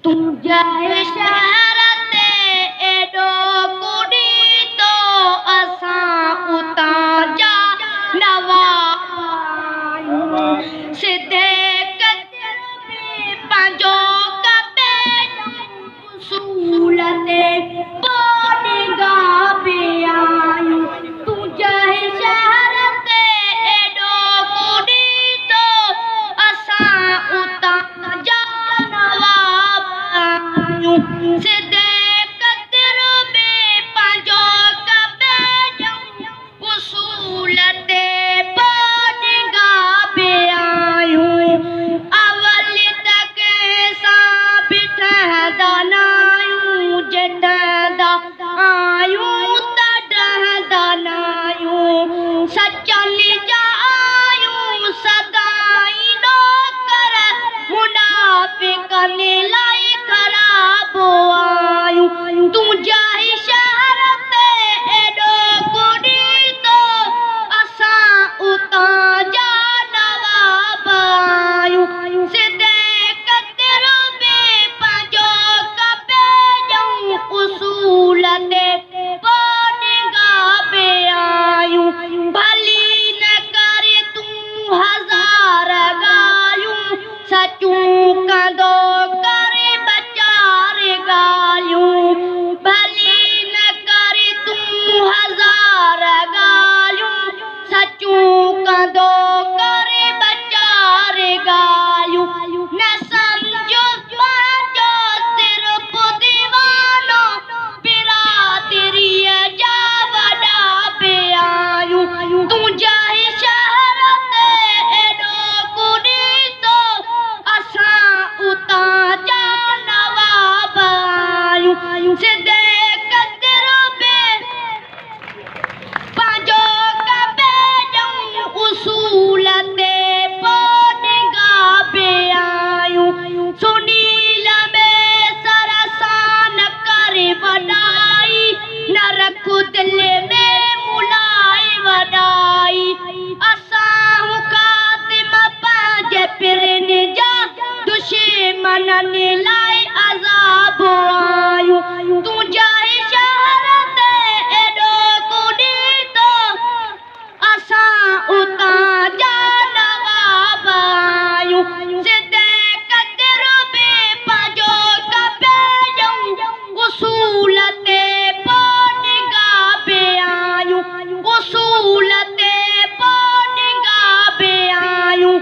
तुझे शहर ते एडो कुड़ी तो असां उतां जा नवायूं सिधे कदर में पंहिंजो कबे उसूल ते पोनिगा पियायूं तुझे शहर ते एडो कुड़ी तो असां उतां जा सिधे कदर में पंहिंजो कबे उसूल ते पोनिगा पियायूं अवल त कंहिंसां बि ठहंदा नायूं जे ठहंदा आयूं त डहंदा नायूं सचनि जा आयूं सदाई नौकर मुनाफ़िक़नि लाइ ख़राब आयूं तुझे शहर ते एडो कुड़ी तो असां उतां जा नवाब आयूं सिधे कदर में पंहिंजो कबे उसूल ते पोनिगा पियायूं भली न करे तूं हज़ार ॻाल्हियूं सचूं कंदो करे बचार ॻाल्हियूं भली न करे तूं हज़ार ॻाल्हियूं सचूं कंदो करे बचार ॻाल्हियूं न सम्झो पंहिंजो सिर्फ़ दीवानो बिरादरीअ जा वॾा पियायूं तुझे शहर ते एडो कुड़ी तो असां उतां जा नवाब आयूं सिधे कदर में पंहिंजो कबे उसूल ते पोनिगा पियायूं सुनील में सरसां न करे वॾाई न रख दिल में मुलाई वॾाई असां ख़ातिम पंहिंजे पिरनि जा दुश्मननि लाइ अज़ाब आयूं तुझे शहर ते एडो कुड़ी तो असां उतां जा नवाब आयूं सिधे कदर में पंहिंजो कबे उसूल ते पोनिगा पियायूं उसूल ते पोनिगा पियायूं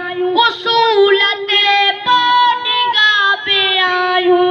उसूल ते पोनिगा पियायूं